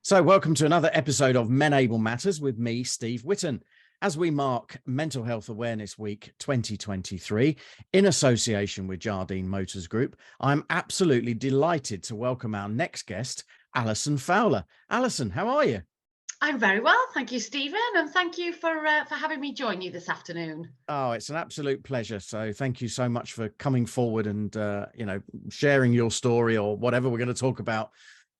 So welcome to another episode of Menable Matters with me, Steve Whitton, as we mark Mental Health Awareness Week 2023 in association with Jardine Motors Group. I'm absolutely delighted to welcome our next guest, Alison Fowler. Alison, how are you? I'm very well, thank you, Stephen, and thank you for having me join you this afternoon. Oh, it's an absolute pleasure. So thank you so much for coming forward and, sharing your story or whatever we're going to talk about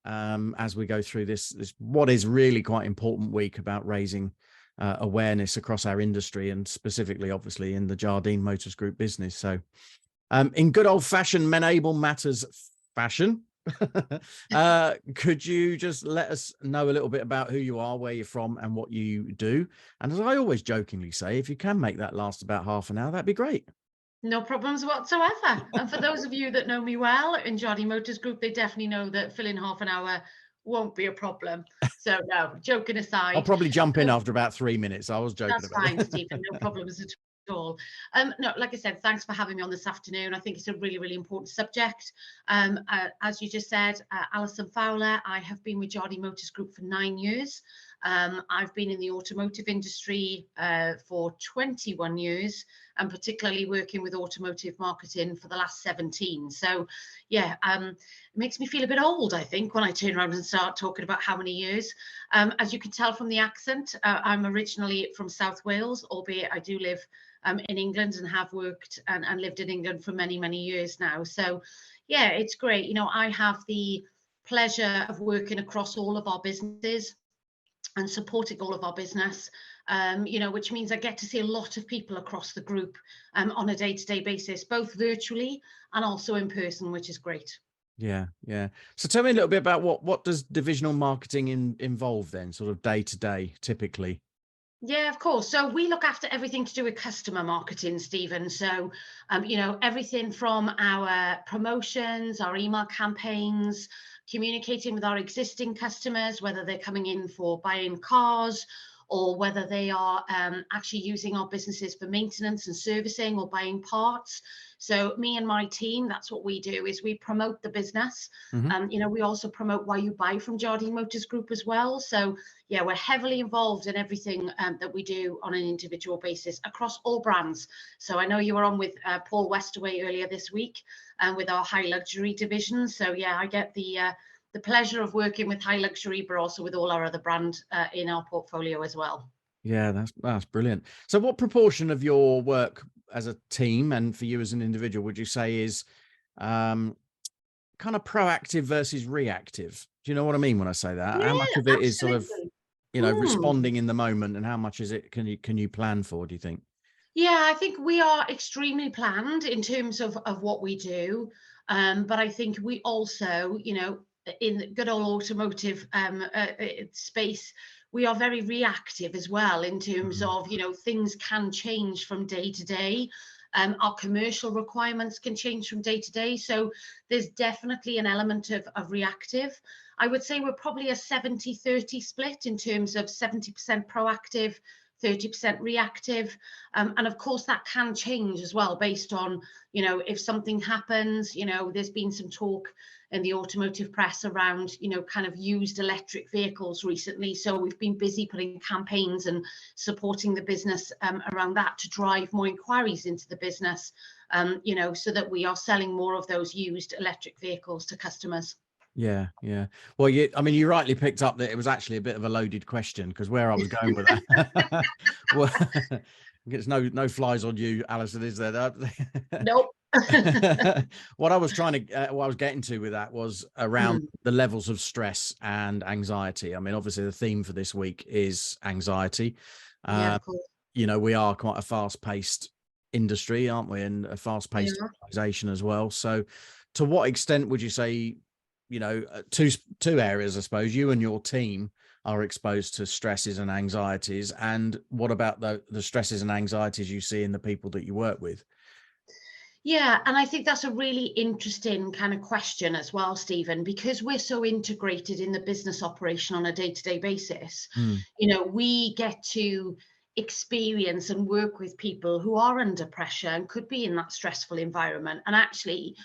as we go through this what is really quite important week about raising awareness across our industry and specifically, obviously, in the Jardine Motors Group business. So in good old-fashioned Menable Matters fashion, could you just let us know a little bit about who you are, where you're from, and what you do? And as I always jokingly say, if you can make that last about half an hour, that'd be great. No problems whatsoever. And for those of you that know me well in Jardine Motors Group, they definitely know that filling half an hour won't be a problem. So no, joking I'll aside, probably jump in after about 3 minutes. I was joking that's about fine, that. Stephen. No problems at all. No, like I said, thanks for having me on this afternoon. I think it's a really, really important subject. As you just said, Alison Fowler, I have been with Jardine Motors Group for 9 years. I've been in the automotive industry for 21 years, and particularly working with automotive marketing for the last 17. So, yeah, it makes me feel a bit old, I think, when I turn around and start talking about how many years. As you can tell from the accent, I'm originally from South Wales, albeit I do live in England and have worked and lived in England for many, many years now. So, yeah, it's great. You know, I have the pleasure of working across all of our businesses and supporting all of our business, which means I get to see a lot of people across the group on a day-to-day basis, both virtually and also in person, which is great. Yeah, yeah. So tell me a little bit about what does divisional marketing involve then, sort of day to day, typically? Yeah, of course. So we look after everything to do with customer marketing, Stephen. So, everything from our promotions, our email campaigns, communicating with our existing customers, whether they're coming in for buying cars or whether they are actually using our businesses for maintenance and servicing or buying parts. So me and my team, that's what we do, is we promote the business. Hmm. We also promote why you buy from Jardine Motors Group as well. So yeah, we're heavily involved in everything that we do on an individual basis across all brands. So I know you were on with Paul Westerway earlier this week with our high luxury division. So yeah, I get the pleasure of working with high luxury, but also with all our other brand in our portfolio as well. Yeah, that's brilliant. So what proportion of your work as a team and for you as an individual would you say is um, kind of proactive versus reactive? Do you know what I mean when I say that? How much Yeah, of it is sort of, absolutely. responding in the moment, and how much is it can you plan for, do you think? Yeah, I think we are extremely planned in terms of what we do. But I think we also, in the good old automotive space, we are very reactive as well in terms Mhm. of, things can change from day to day. Our commercial requirements can change from day to day. So there's definitely an element of reactive. I would say we're probably a 70-30 split in terms of 70% proactive, 30% reactive. And of course, that can change as well based on, if something happens. There's been some talk in the automotive press around, kind of used electric vehicles recently. So we've been busy putting campaigns and supporting the business around that to drive more inquiries into the business, so that we are selling more of those used electric vehicles to customers. Yeah, yeah. Well, you rightly picked up that it was actually a bit of a loaded question because where I was going with that, well, it's no flies on you, Alison, is there? Nope. What I was what I was getting to with that was around Mm, the levels of stress and anxiety. I mean, obviously, the theme for this week is anxiety. yeah, Uh, of course. we are quite a fast-paced industry, aren't we? And a fast-paced Yeah. organization as well. So, to what extent would you say, two areas, I suppose, you and your team are exposed to stresses and anxieties, and what about the stresses and anxieties you see in the people that you work with? Yeah, and I think that's a really interesting kind of question as well, Stephen, because we're so integrated in the business operation on a day-to-day basis. Mm, We get to experience and work with people who are under pressure and could be in that stressful environment. And actually,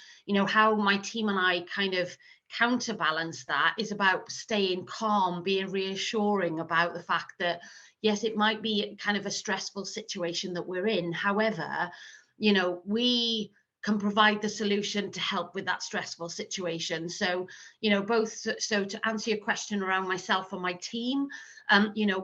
how my team and I kind of counterbalance that is about staying calm, being reassuring about the fact that, yes, it might be kind of a stressful situation that we're in. However, we can provide the solution to help with that stressful situation. So, both, so to answer your question around myself and my team,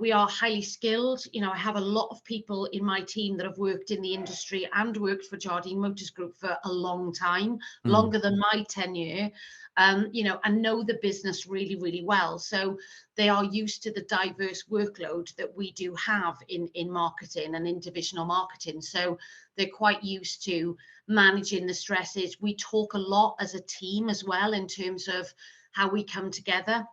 we are highly skilled. I have a lot of people in my team that have worked in the industry and worked for Jardine Motors Group for a long time, Mm. longer than my tenure, and know the business really, really well. So they are used to the diverse workload that we do have in marketing and in divisional marketing. So they're quite used to managing the stresses. We talk a lot as a team as well in terms of how we come together,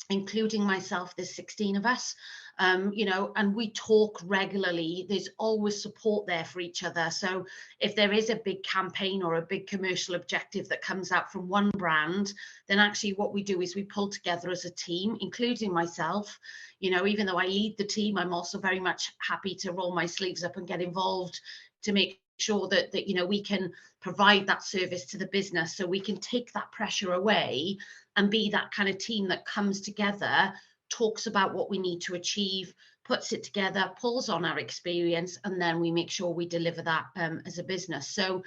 including myself. There's 16 of us, and we talk regularly. There's always support there for each other. So if there is a big campaign or a big commercial objective that comes out from one brand, then actually what we do is we pull together as a team, including myself. Even though I lead the team, I'm also very much happy to roll my sleeves up and get involved to make sure that we can provide that service to the business, so we can take that pressure away and be that kind of team that comes together, talks about what we need to achieve, puts it together, pulls on our experience, and then we make sure we deliver that as a business. So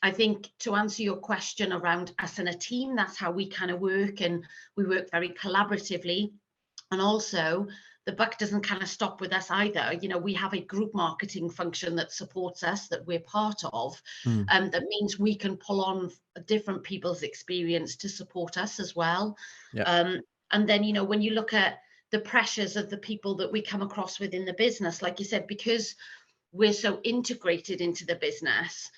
I think, to answer your question around us and a team, that's how we kind of work, and we work very collaboratively. And also, the buck doesn't kind of stop with us either. We have a group marketing function that supports us, that we're part of, Mm. and that means we can pull on different people's experience to support us as well. Yeah. And then, when you look at the pressures of the people that we come across within the business, like you said, because we're so integrated into the business,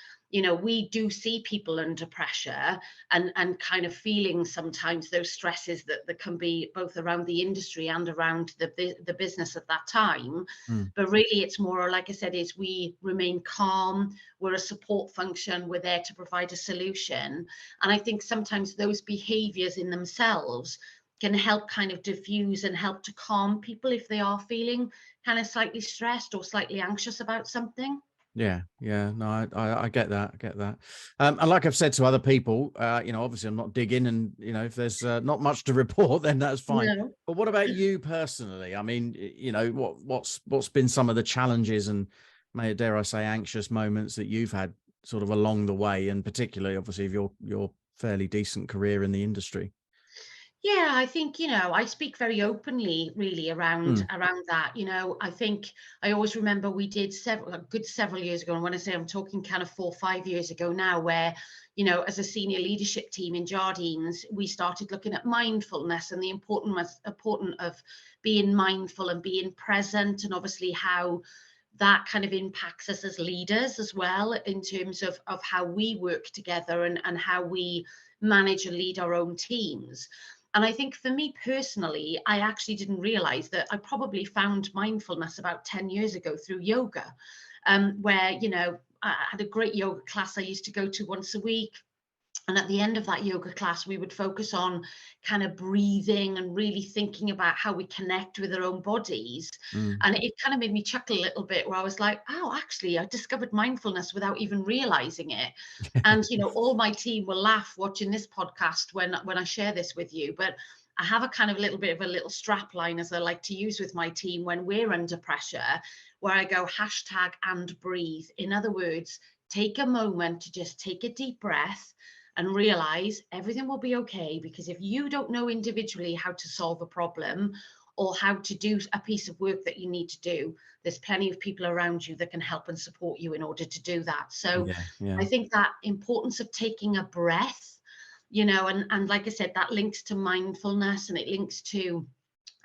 we do see people under pressure, and kind of feeling sometimes those stresses that can be both around the industry and around the business at that time. Mm. But really, it's more, like I said, is we remain calm. We're a support function. We're there to provide a solution. And I think sometimes those behaviors in themselves can help kind of diffuse and help to calm people if they are feeling kind of slightly stressed or slightly anxious about something. Yeah, yeah, no, I get that, I get that. And like I've said to other people, obviously I'm not digging, and if there's not much to report, then that's fine. No. But what about you personally? I mean, what's been some of the challenges and, dare I say, anxious moments that you've had sort of along the way, and particularly, obviously, of your fairly decent career in the industry? Yeah, I think, I speak very openly really Mm. around that. I think I always remember we did a good several years ago, and when I say, I'm talking kind of 4 or 5 years ago now, where, as a senior leadership team in Jardines, we started looking at mindfulness and the important of being mindful and being present, and obviously how that kind of impacts us as leaders as well, in terms of how we work together, and how we manage and lead our own teams. And I think, for me personally, I actually didn't realize that I probably found mindfulness about 10 years ago through yoga, where, I had a great yoga class I used to go to once a week. And at the end of that yoga class, we would focus on kind of breathing and really thinking about how we connect with our own bodies. Mm. And it kind of made me chuckle a little bit, where I was like, oh, actually, I discovered mindfulness without even realizing it. And, all my team will laugh watching this podcast when I share this with you. But I have a kind of little bit of a little strap line, as I like to use with my team when we're under pressure, where I go hashtag and breathe. In other words, take a moment to just take a deep breath and realize everything will be okay. Because if you don't know individually how to solve a problem or how to do a piece of work that you need to do, there's plenty of people around you that can help and support you in order to do that. So Yeah, yeah. I think that importance of taking a breath, and like I said, that links to mindfulness, and it links to,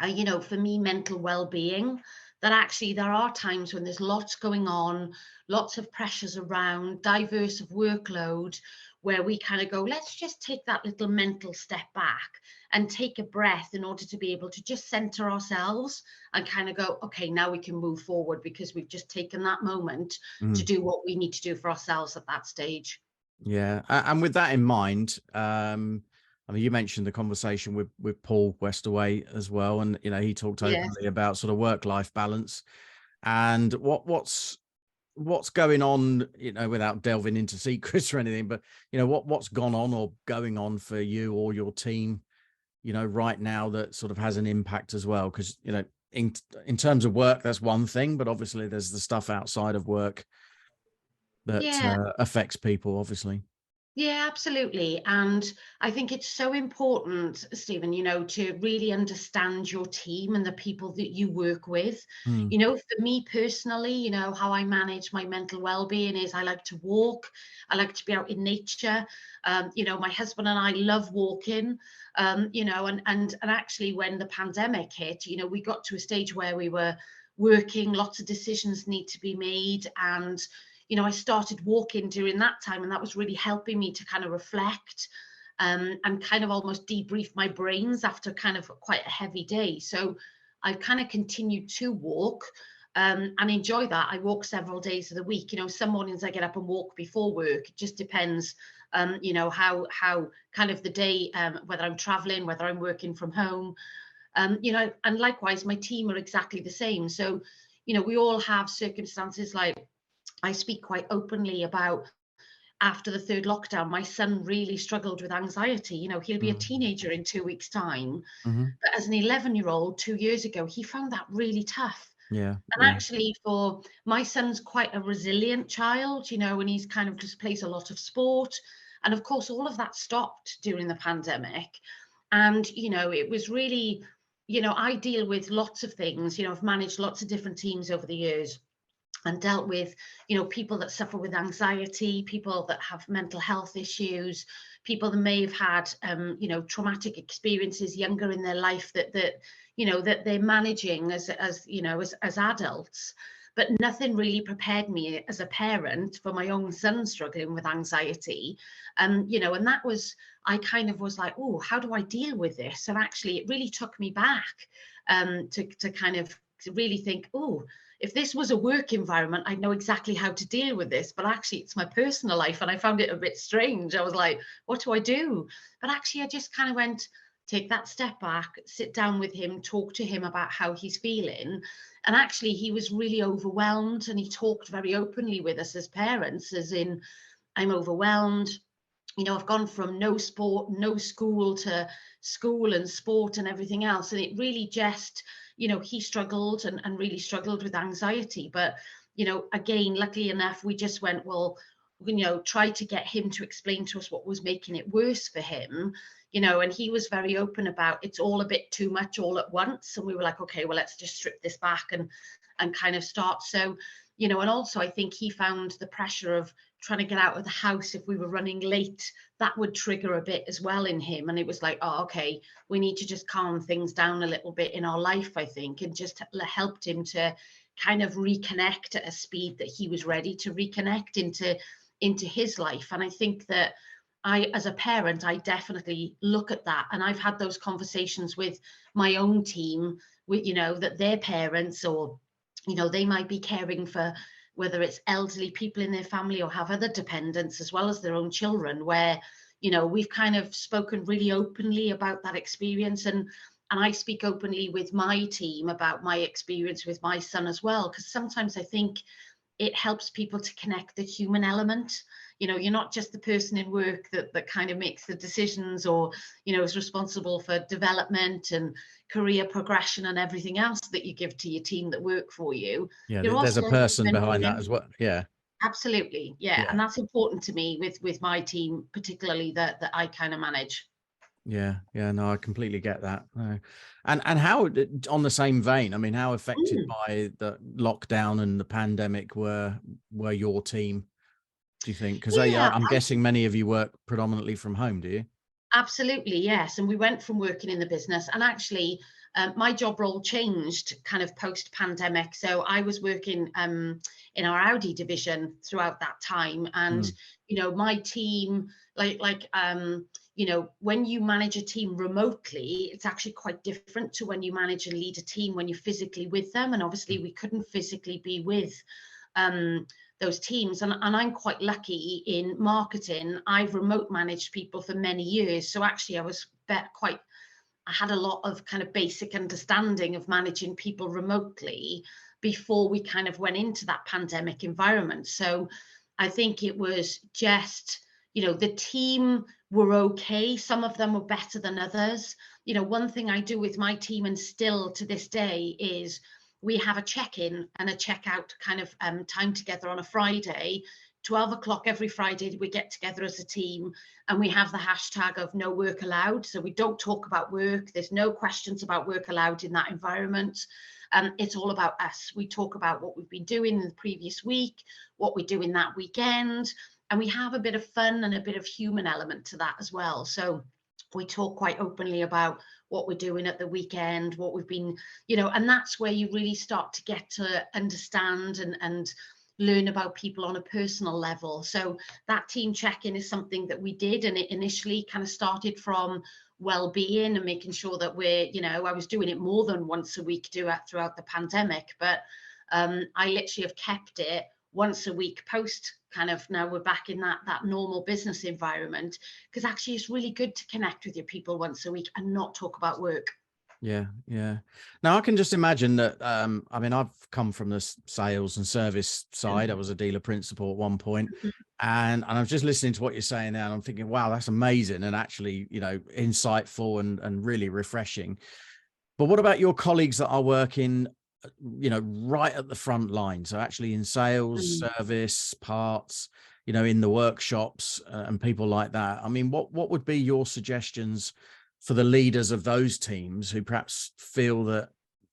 for me, mental well-being. That actually there are times when there's lots going on, lots of pressures around, diverse of workload, where we kind of go, let's just take that little mental step back and take a breath, in order to be able to just center ourselves and kind of go, okay, now we can move forward, because we've just taken that moment to Mm. do what we need to do for ourselves at that stage. Yeah, and with that in mind, I mean, you mentioned the conversation with Paul Westaway as well, and he talked Yes. openly about sort of work-life balance, and what's what's going on, without delving into secrets or anything, but what's gone on or going on for you or your team, right now that sort of has an impact as well? Because, in terms of work, that's one thing, but obviously there's the stuff outside of work that Yeah. affects people, obviously. Yeah, absolutely. And I think it's so important, Stephen, to really understand your team and the people that you work with. Mm, For me personally, how I manage my mental well-being is I like to walk. I like to be out in nature. My husband and I love walking. And actually when the pandemic hit, we got to a stage where we were working, lots of decisions need to be made. And I started walking during that time, and that was really helping me to kind of reflect and kind of almost debrief my brains after kind of quite a heavy day. So I've kind of continued to walk and enjoy that. I walk several days of the week. Some mornings I get up and walk before work. It just depends, how kind of the day, whether I'm traveling, whether I'm working from home. And likewise, my team are exactly the same. So, we all have circumstances like I speak quite openly about after the third lockdown, my son really struggled with anxiety. He'll be a mm, teenager in 2 weeks' time. mhm. But as an 11-year-old, 2 years ago, he found that really tough. Yeah, And yeah. actually, for my son's quite a resilient child, and he's kind of just plays a lot of sport. And of course, all of that stopped during the pandemic. And, it was really, I deal with lots of things. I've managed lots of different teams over the years and dealt with people that suffer with anxiety, people that have mental health issues, people that may have had traumatic experiences younger in their life that they're managing as adults. But nothing really prepared me as a parent for my own son struggling with anxiety. And that was, I kind of was like, oh, how do I deal with this? And actually it really took me back to kind of really think, oh, if this was a work environment, I'd know exactly how to deal with this. But actually, it's my personal life. And I found it a bit strange. I was like, what do I do? But actually, I just kind of went, take that step back, sit down with him, talk to him about how he's feeling. And actually, he was really overwhelmed. And he talked very openly with us as parents, as in, I'm overwhelmed. I've gone from no sport, no school to school and sport and everything else. And it really just, he struggled and really struggled with anxiety. But, again, luckily enough, we just went, well, try to get him to explain to us what was making it worse for him. And he was very open about it's all a bit too much all at once. And we were like, okay, well, let's just strip this back and kind of start. So, and also I think he found the pressure of trying to get out of the house if we were running late, that would trigger a bit as well in him. And it was like, oh, okay, we need to just calm things down a little bit in our life, I think, and just helped him to kind of reconnect at a speed that he was ready to reconnect into his life. And I think that as a parent, I definitely look at that. And I've had those conversations with my own team, with, that their parents or, they might be caring for whether it's elderly people in their family or have other dependents as well as their own children, where, we've kind of spoken really openly about that experience. And I speak openly with my team about my experience with my son as well, because sometimes I think it helps people to connect the human element. You're not just the person in work that kind of makes the decisions or, is responsible for development and career progression and everything else that you give to your team that work for you. Yeah, You're there's a also a person human behind that being. as well. Yeah, Absolutely. Yeah. yeah, And that's important to me with my team, particularly that I kind of manage. yeah, yeah. No, I completely get that. And how, on the same vein, I mean, how affected Mm. by the lockdown and the pandemic were your team, do you think? Because Yeah, I'm guessing many of you work predominantly from home, do you? absolutely, yes. And we went from working in the business, and actually, my job role changed kind of post pandemic. So I was working in our Audi division throughout that time, and Mm, my team, when you manage a team remotely, it's actually quite different to when you manage and lead a team when you're physically with them. And obviously, mm, we couldn't physically be with um, those teams. And I'm quite lucky in marketing. I've remote managed people for many years. So actually, I had a lot of kind of basic understanding of managing people remotely. before we kind of went into that pandemic environment. So I think it was just, the team were okay. Some of them were better than others. One thing I do with my team, and still to this day, is we have a check-in and a check-out kind of time together on a Friday. 12 o'clock every Friday, we get together as a team, and we have the hashtag of no work allowed. So we don't talk about work. There's no questions about work allowed in that environment. It's all about us. We talk about what we've been doing in the previous week, what we're doing that weekend, and we have a bit of fun and a bit of human element to that as well. So we talk quite openly about what we're doing at the weekend, what we've been, and that's where you really start to get to understand and learn about people on a personal level. So that team check-in is something that we did, and it initially kind of started from well-being and making sure that we're, I was doing it more than once a week throughout the pandemic, but I literally have kept it once a week post kind of, now we're back in that normal business environment, because actually it's really good to connect with your people once a week and not talk about work. Yeah. Now I can just imagine that. I mean, I've come from the sales and service side. I was a dealer principal at one point, and I was just listening to what you're saying now, and I'm thinking, wow, that's amazing, and actually, insightful and really refreshing. But what about your colleagues that are working, right at the front line? So actually in sales, service, parts, in the workshops, and people like that. I mean, what would be your suggestions for the leaders of those teams who perhaps feel that,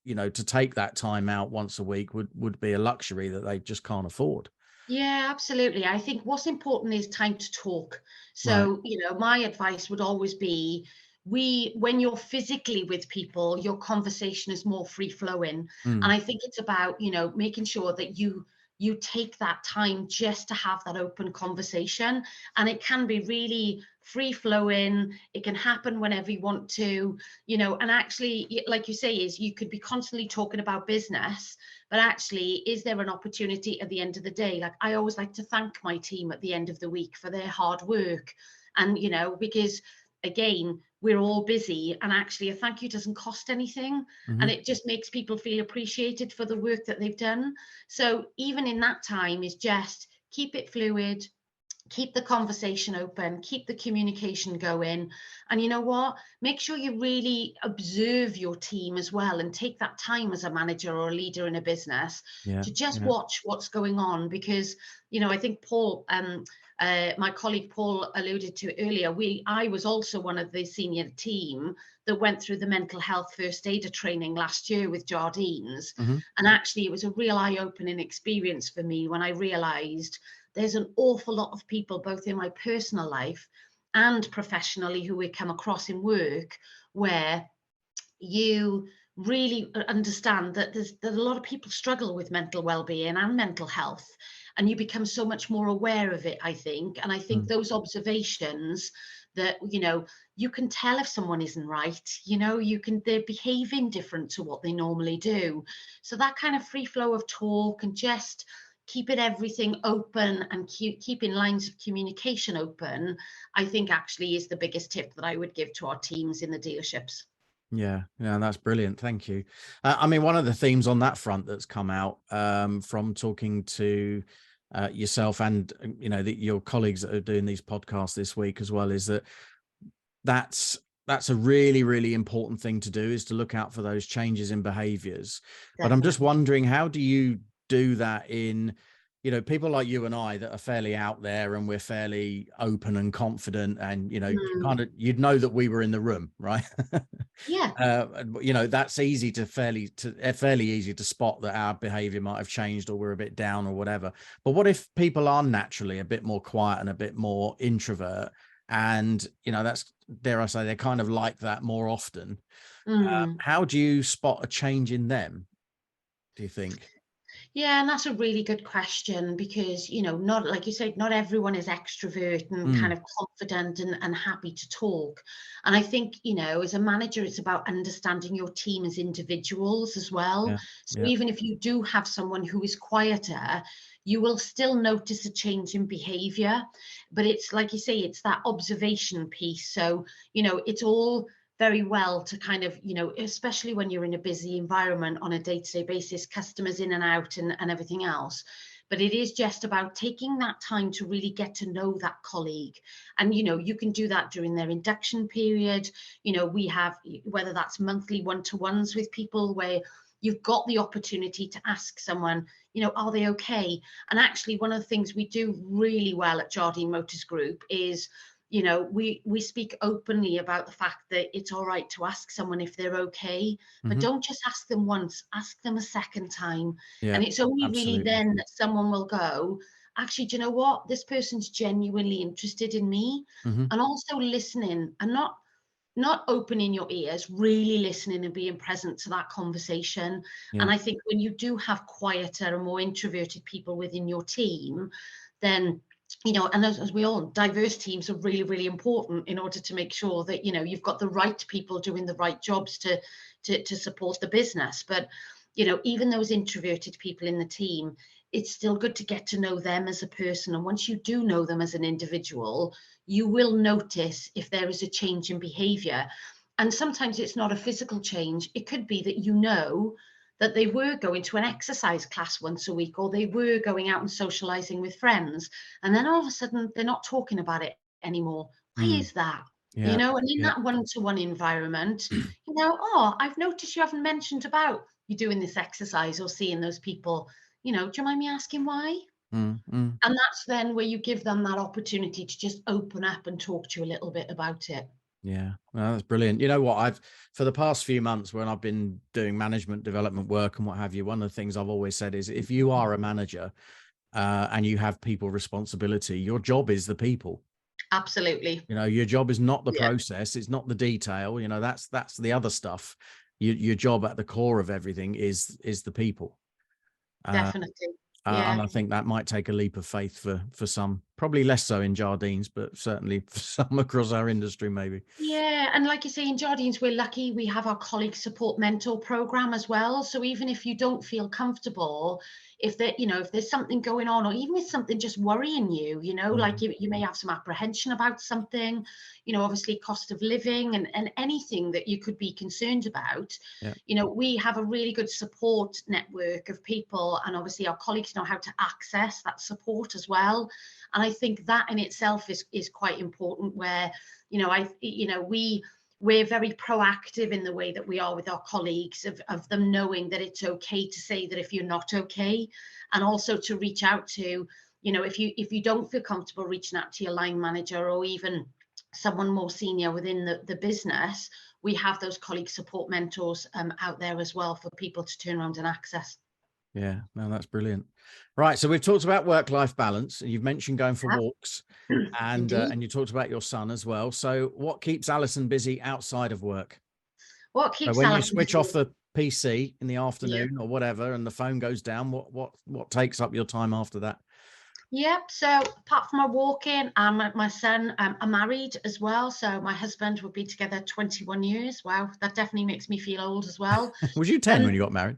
to take that time out once a week would be a luxury that they just can't afford? Yeah, absolutely. I think what's important is time to talk. Right. So, my advice would always be, when you're physically with people, your conversation is more free flowing. And Mm. I think it's about, making sure that you take that time just to have that open conversation. And it can be really free flowing. It can happen whenever you want to, and actually, like you say, is you could be constantly talking about business, but actually, is there an opportunity at the end of the day? Like, I always like to thank my team at the end of the week for their hard work. And, because again, we're all busy, and actually a thank you doesn't cost anything. Hmm. And it just makes people feel appreciated for the work that they've done. So even in that time is just keep it fluid, keep the conversation open, keep the communication going. And you know what? Make sure you really observe your team as well, and take that time as a manager or a leader in a business Yeah. to just Yeah. watch what's going on. Because, I think Paul, my colleague Paul alluded to earlier, I was also one of the senior team that went through the mental health first aider training last year with Jardines. Hmm. And actually, it was a real eye-opening experience for me when I realized there's an awful lot of people, both in my personal life and professionally, who we come across in work, where you really understand that that a lot of people struggle with mental well-being and mental health, and you become so much more aware of it, I think. And I think Mm. those observations, that you can tell if someone isn't right, they're behaving different to what they normally do. So that kind of free flow of talk, and just keeping everything open, and keeping lines of communication open, I think actually is the biggest tip that I would give to our teams in the dealerships. Yeah, that's brilliant. Thank you. I mean, one of the themes on that front that's come out from talking to yourself and your colleagues that are doing these podcasts this week as well, is that that's a really, really important thing to do, is to look out for those changes in behaviors. But I'm just Definitely. wondering, how do you do that in people like you and I that are fairly out there, and we're fairly open and confident, and Mm, you'd know that we were in the room, right? yeah. That's fairly easy to spot that our behavior might have changed, or we're a bit down or whatever. But what if people are naturally a bit more quiet and a bit more introvert, and that's, dare I say, they're kind of like that more often? Mm. How do you spot a change in them, do you think? Yeah, and that's a really good question, because, not, like you said, not everyone is extrovert and kind Mm, of confident and happy to talk. And I think, as a manager, it's about understanding your team as individuals as well. yeah, So yeah. even if you do have someone who is quieter, you will still notice a change in behavior. But it's like you say, it's that observation piece. So, it's all very well to kind of, especially when you're in a busy environment on a day-to-day basis, customers in and out and everything else. But it is just about taking that time to really get to know that colleague. And, you can do that during their induction period. We have, whether that's monthly one-to-ones with people where you've got the opportunity to ask someone, are they okay? And actually, one of the things we do really well at Jardine Motors Group is, we speak openly about the fact that it's all right to ask someone if they're okay, but Hmm. don't just ask them once, ask them a second time. Yeah, And it's only really absolutely. then that someone will go, actually, do you know what? This person's genuinely interested in me. Hmm. And also listening, and not opening your ears, really listening and being present to that conversation. Yeah. And I think when you do have quieter and more introverted people within your team, then, and as we all, diverse teams are really, really important in order to make sure that, you've got the right people doing the right jobs to support the business. But, even those introverted people in the team, it's still good to get to know them as a person. And once you do know them as an individual, you will notice if there is a change in behavior. And sometimes it's not a physical change. It could be that that they were going to an exercise class once a week, or they were going out and socializing with friends. And then all of a sudden, they're not talking about it anymore. Why Mm. is that? Yeah. And in Yeah. that one-to-one environment, oh, I've noticed you haven't mentioned about you doing this exercise or seeing those people. Do you mind me asking why? Mm, mm. And that's then where you give them that opportunity to just open up and talk to you a little bit about it. Yeah, well, that's brilliant. You know what? For the past few months when I've been doing management development work and what have you, one of the things I've always said is if you are a manager and you have people responsibility, your job is the people. Absolutely. Your job is not the Yeah, process, it's not the detail. That's the other stuff. Your job at the core of everything is the people. Uh, definitely. and Yeah. I think that might take a leap of faith for some, probably less so in Jardines, but certainly for some across our industry, maybe. Yeah, and like you say, in Jardines, we're lucky we have our colleague support mentor program as well. So even if you don't feel comfortable, if there's something going on, or even if something just worrying you, like Mm, you may have some apprehension about something, obviously cost of living and anything that you could be concerned about, yeah, we have a really good support network of people, and obviously our colleagues know how to access that support as well. And I think that in itself is quite important, where we're very proactive in the way that we are with our colleagues, of them knowing that it's okay to say that if you're not okay, and also to reach out to, if you don't feel comfortable reaching out to your line manager, or even someone more senior within the business, we have those colleague support mentors out there as well for people to turn around and access. yeah. No, that's brilliant. Right, so we've talked about work-life balance, and you've mentioned going for walks, Indeed. and you talked about your son as well. So, what keeps Alison busy outside of work? What So, keeps when you Alison switch busy? off the PC in the Yeah. afternoon or whatever, and the phone goes down, what takes up your time after that? Yep. So apart from my walking, my son are married as well. So my husband would be together 21 years. Wow, that definitely makes me feel old as well. Was you 10 Um, when you got married?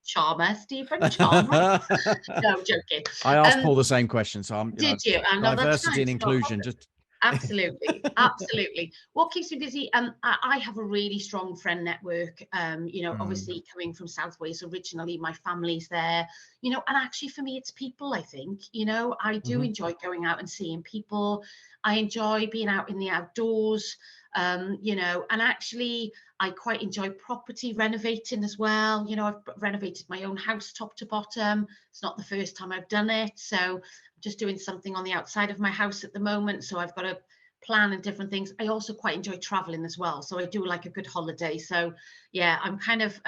charmer, Stephen, charmer. No, joking. I asked Um, Paul the same question, so I'm, did you? No, that's diversity fine. and It's not a inclusion. problem. Just Absolutely, absolutely. What keeps me busy? I have a really strong friend network. Mm, Obviously coming from South Wales originally, my family's there. And actually for me, it's people. I think I do mhm. enjoy going out and seeing people. I enjoy being out in the outdoors. And actually, I quite enjoy property renovating as well. I've renovated my own house top to bottom. It's not the first time I've done it, so just doing something on the outside of my house at the moment. So I've got to plan and different things. I also quite enjoy traveling as well. So I do like a good holiday. So yeah, I'm kind of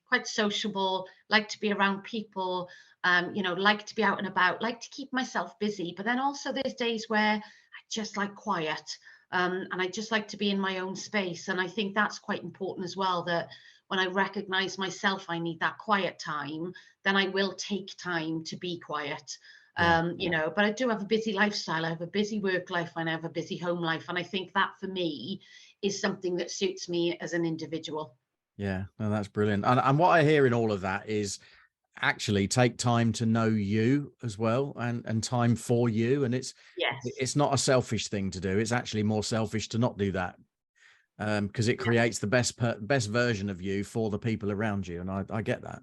quite sociable, like to be around people, like to be out and about, like to keep myself busy. But then also there's days where I just like quiet. And I just like to be in my own space. And I think that's quite important as well, that when I recognize myself, I need that quiet time, then I will take time to be quiet. Yeah, But I do have a busy lifestyle. I have a busy work life and I have a busy home life. And I think that for me is something that suits me as an individual. yeah. No, that's brilliant. And what I hear in all of that is actually take time to know you as well, and time for you. And Yes. it's not a selfish thing to do. It's actually more selfish to not do that, because it Yeah. creates the best version of you for the people around you. And I get that.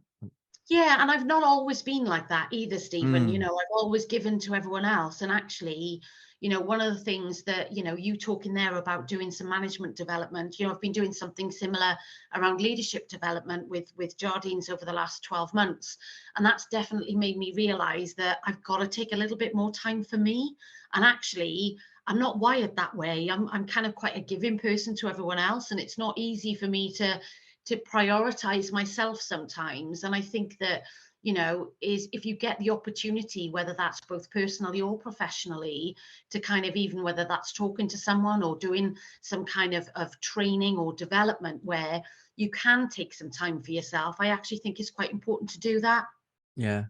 Yeah, and I've not always been like that either, Stephen. Mm, I've always given to everyone else. And actually, one of the things that, you talking there about doing some management development, I've been doing something similar around leadership development with Jardines over the last 12 months. And that's definitely made me realize that I've got to take a little bit more time for me. And actually, I'm not wired that way. I'm kind of quite a giving person to everyone else. And it's not easy for me to prioritize myself sometimes. And I think that, is if you get the opportunity, whether that's both personally or professionally, to kind of, even whether that's talking to someone or doing some kind of training or development where you can take some time for yourself, I actually think it's quite important to do that. yeah.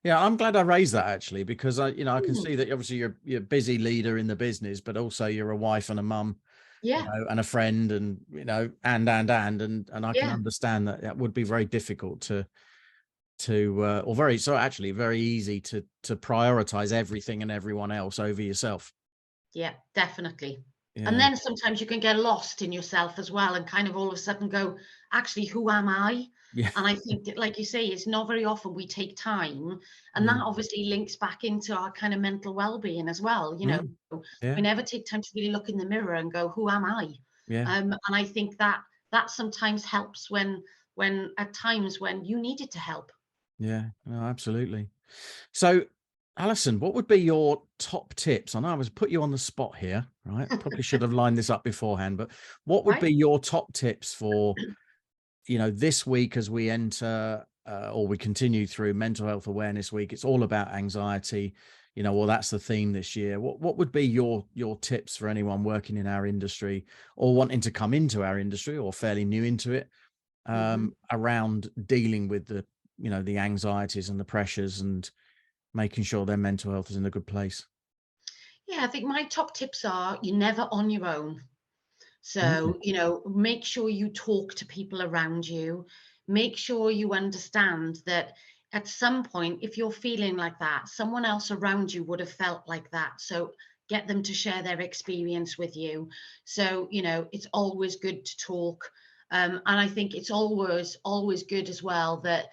Yeah, I'm glad I raised that, actually, because I can Mm, see that obviously you're a busy leader in the business, but also you're a wife and a mum, yeah, and a friend, and and I can yeah. understand that that would be very difficult or actually very easy to prioritize everything and everyone else over yourself. Yeah, definitely. And Yeah. then sometimes you can get lost in yourself as well and kind of all of a sudden go, actually, who am I? Yeah. And I think that, like you say, it's not very often we take time. And that Mm, obviously links back into our kind of mental well-being as well. mm, We yeah. never take time to really look in the mirror and go, who am I? Yeah. And I think that that sometimes helps when at times when you needed to help. Yeah. No, absolutely. So, Alison, what would be your top tips? I know I was put you on the spot here, right? Probably should have lined this up beforehand, but what would Right? be your top tips for, this week as we enter, or we continue through Mental Health Awareness Week? It's all about anxiety, well, that's the theme this year. What would be your tips for anyone working in our industry or wanting to come into our industry or fairly new into it, Mhm. around dealing with the anxieties and the pressures and making sure their mental health is in a good place? Yeah, I think my top tips are you're never on your own. Mm, So, make sure you talk to people around you. Make sure you understand that at some point, if you're feeling like that, someone else around you would have felt like that. So, get them to share their experience with you. So, it's always good to talk. And I think it's always good as well that,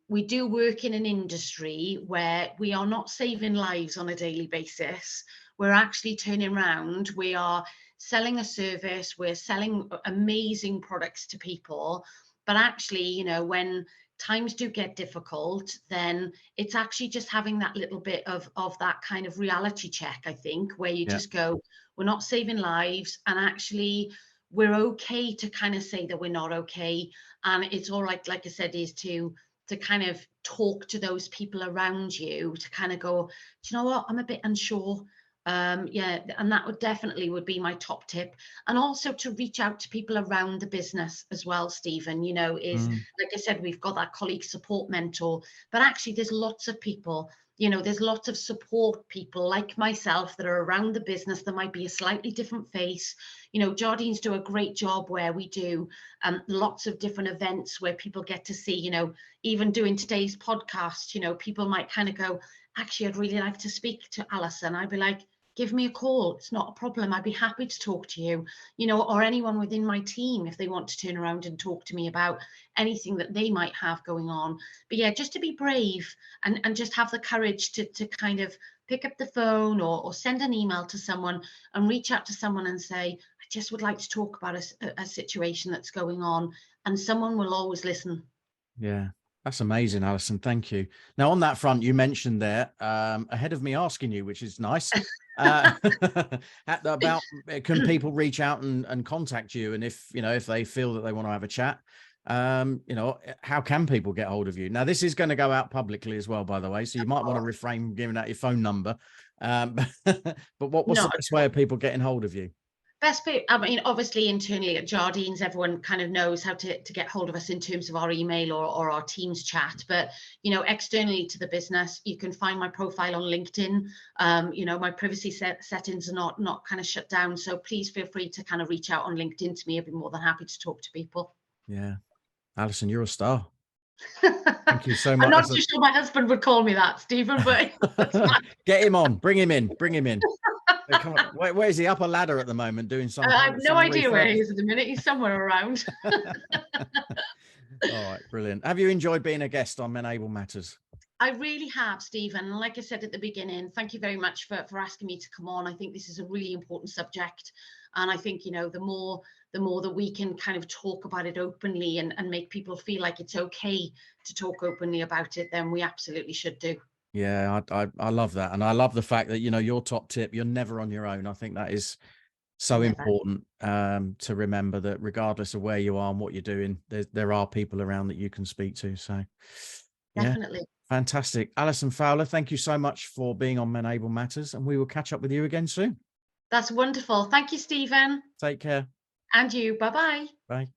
we do work in an industry where we are not saving lives on a daily basis. We're actually turning around. We are selling a service, we're selling amazing products to people. But actually, when times do get difficult, then it's actually just having that little bit of that kind of reality check, I think, where you yeah, just go, we're not saving lives, and actually we're okay to kind of say that we're not okay. And it's all right, like I said, is to kind of talk to those people around you to kind of go, do you know what, I'm a bit unsure. Yeah, and that would be my top tip. And also to reach out to people around the business as well, Stephen, is mm, like I said, we've got that colleague support mentor, but actually there's lots of people, there's lots of support people like myself that are around the business that might be a slightly different face. Jardines do a great job where we do lots of different events where people get to see, even doing today's podcast, people might kind of go, actually, I'd really like to speak to Alison. I'd be like, give me a call. It's not a problem. I'd be happy to talk to you, or anyone within my team if they want to turn around and talk to me about anything that they might have going on. But yeah, just to be brave and just have the courage to kind of pick up the phone or send an email to someone and reach out to someone and say, I just would like to talk about a situation that's going on. And someone will always listen. yeah. That's amazing, Alison. Thank you. Now, on that front, you mentioned there, ahead of me asking you, which is nice, uh, about can people reach out and contact you, and if they feel that they want to have a chat, how can people get hold of you? Now, this is going to go out publicly as well, by the way, so you might want to refrain from giving out your phone number. But what's the Not best way of people getting hold of you? Best bit, I mean, obviously internally at Jardines, everyone kind of knows how to get hold of us in terms of our email or our Teams chat. But, externally to the business, you can find my profile on LinkedIn. My privacy settings are not kind of shut down. So please feel free to kind of reach out on LinkedIn to me. I'd be more than happy to talk to people. Yeah, Alison, you're a star. Thank you so I'm much. not too sure my husband would call me that, Stephen, but that's fine. Get him on. Bring him in. Bring him in. Come on. Where is he? Up a ladder at the moment doing some I kind have of no some idea where he refurb. is at the minute. He's somewhere around. All right, brilliant. Have you enjoyed being a guest on Menable Matters? I really have, Stephen. And like I said at the beginning, thank you very much for asking me to come on. I think this is a really important subject. And I think, the more that we can kind of talk about it openly and make people feel like it's okay to talk openly about it, then we absolutely should do. Yeah, I love that. And I love the fact that, your top tip, you're never on your own. I think that is so Never. important to remember that regardless of where you are and what you're doing, there are people around that you can speak to. So, yeah, Definitely. fantastic. Alison Fowler, thank you so much for being on Menable Matters, and we will catch up with you again soon. That's wonderful. Thank you, Stephen. Take care. And you. Bye-bye. Bye.